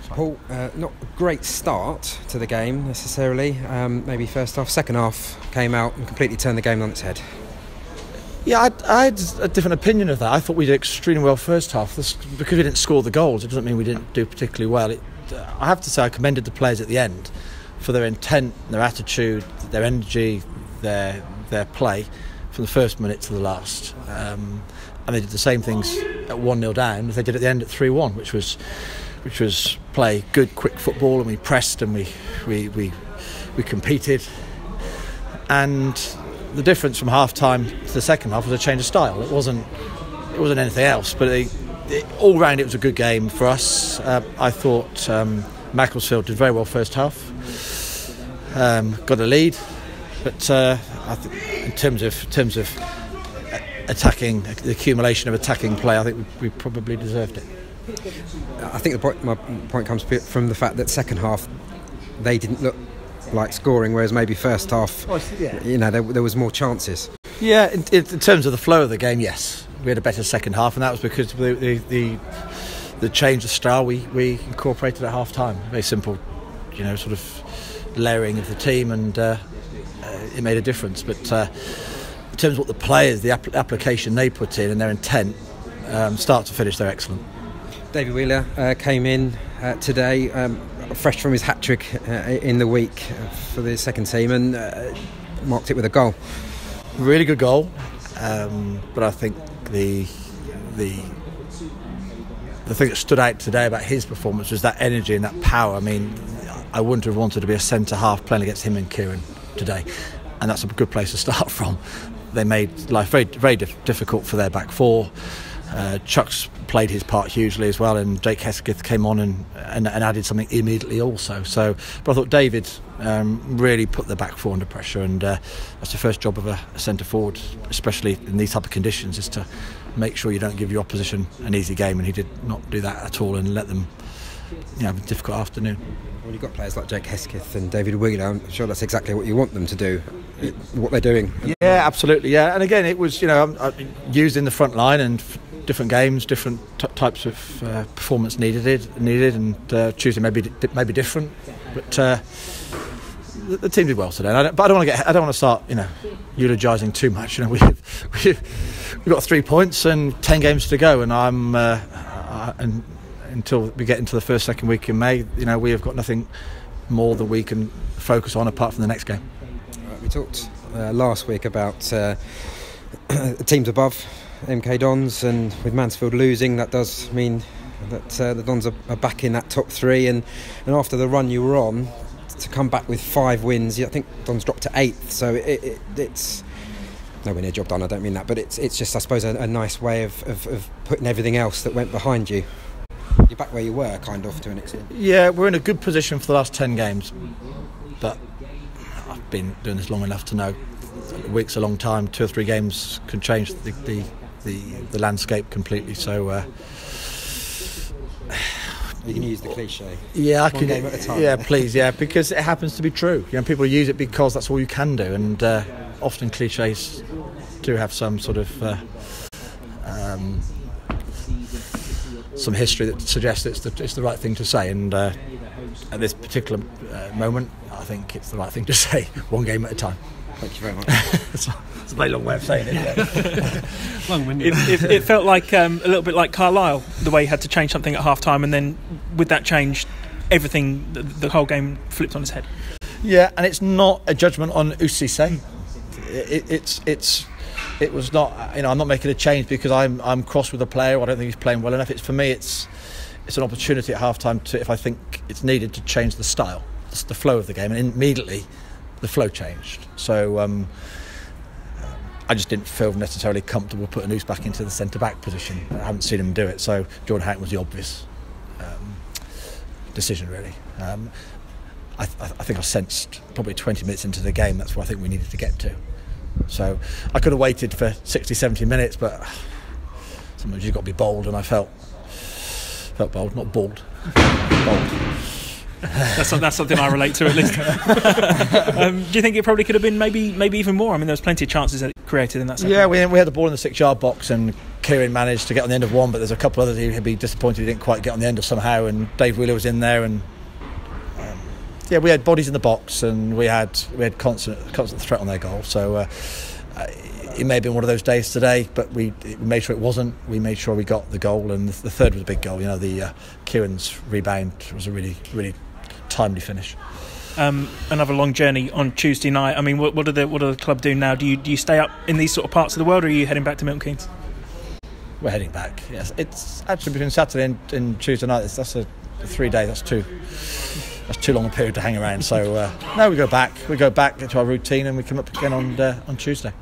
Paul, not a great start to the game necessarily. Maybe first half, second half came out and completely turned the game on its head. Yeah, I had a different opinion of that. I thought we did extremely well first half. Because we didn't score the goals, it doesn't mean we didn't do particularly well. I have to say I commended the players at the end for their intent, their attitude, their energy, their play from the first minute to the last. And they did the same things at 1-0 down as they did at the end at 3-1, which was play good, quick football, and we pressed and we competed. And the difference from half time to the second half was a change of style. It wasn't anything else, but all round it was a good game for us. I thought Macclesfield did very well first half, got a lead, but I think in terms of attacking, the accumulation of attacking play, I think we probably deserved it. I think my point comes from the fact that second half they didn't look like scoring, whereas maybe first half, there was more chances. Yeah, in terms of the flow of the game, yes, we had a better second half, and that was because of the change of style we incorporated at half time. Very simple, sort of layering of the team, and it made a difference. But in terms of what the players, the application they put in and their intent, start to finish, they're excellent. David Wheeler came in today, fresh from his hat-trick in the week for the second team, and marked it with a goal. Really good goal, but I think the thing that stood out today about his performance was that energy and that power. I mean, I wouldn't have wanted to be a centre-half playing against him and Kieran today, and that's a good place to start from. They made life very, very difficult for their back four. Chuck's played his part hugely as well, and Jake Hesketh came on and added something immediately also. But I thought David really put the back four under pressure, and that's the first job of a centre forward, especially in these type of conditions, is to make sure you don't give your opposition an easy game, and he did not do that at all and let them have a difficult afternoon. When you've got players like Jake Hesketh and David Wheeler, I'm sure that's exactly what you want them to do, what they're doing. Yeah, absolutely, yeah. And again, it was used in the front line, and different games, different types of performance needed, and Tuesday maybe different, but the team did well today. But I don't want to start eulogising too much. We've got 3 points and 10 games to go, and and until we get into the second week in May, we have got nothing more that we can focus on apart from the next game. We talked last week about teams above MK Dons, and with Mansfield losing, that does mean that the Dons are back in that top three, and after the run you were on, to come back with 5 wins, I think Dons dropped to 8th, so it's nowhere near job done, I don't mean that, but it's just, I suppose, a nice way of putting everything else that went behind you. You're back where you were, kind of, to an extent. Yeah, we're in a good position for the last 10 games, but I've been doing this long enough to know a week's a long time. 2 or 3 games can change the landscape completely, so you can use the cliche. Yeah, I can. One game at a time. Yeah, please, yeah, because it happens to be true. People use it because that's all you can do, and often cliches do have some sort of some history that suggests it's the right thing to say, and at this particular moment, I think it's the right thing to say. One game at a time. Thank you very much. It's a very long way of saying it. Long-winded. It felt like a little bit like Carlisle, the way he had to change something at half time, and then with that change, everything, the whole game flipped on its head. Yeah, and it's not a judgment on Usise. It was not. I'm not making a change because I'm cross with the player, or I don't think he's playing well enough. For me, it's an opportunity at half time to, if I think it's needed, to change the style, the flow of the game, and immediately the flow changed. So I just didn't feel necessarily comfortable putting Ouse back into the centre-back position. I haven't seen him do it, so Jordan Hatton was the obvious decision, really. I think I sensed probably 20 minutes into the game that's where I think we needed to get to. So I could have waited for 60, 70 minutes, but sometimes you've got to be bold, and I felt bold, not bald. Bold. That's something I relate to at least. Do you think it probably could have been maybe even more? I mean, there was plenty of chances that it created in that second. Yeah, we had the ball in the 6-yard box, and Kieran managed to get on the end of one, but there's a couple others he'd be disappointed he didn't quite get on the end of somehow, and Dave Wheeler was in there, and we had bodies in the box, and we had constant threat on their goal. So it may have been one of those days today, but we made sure it wasn't. We made sure we got the goal, and the third was a big goal. The Kieran's rebound was a really, really timely finish. Another long journey on Tuesday night. I mean, what do the club do now? Do you stay up in these sort of parts of the world, or are you heading back to Milton Keynes? We're heading back. Yes, it's actually between Saturday and Tuesday night. That's a 3 day. That's too long a period to hang around. So no, we go back. We go back, get to our routine, and we come up again on Tuesday.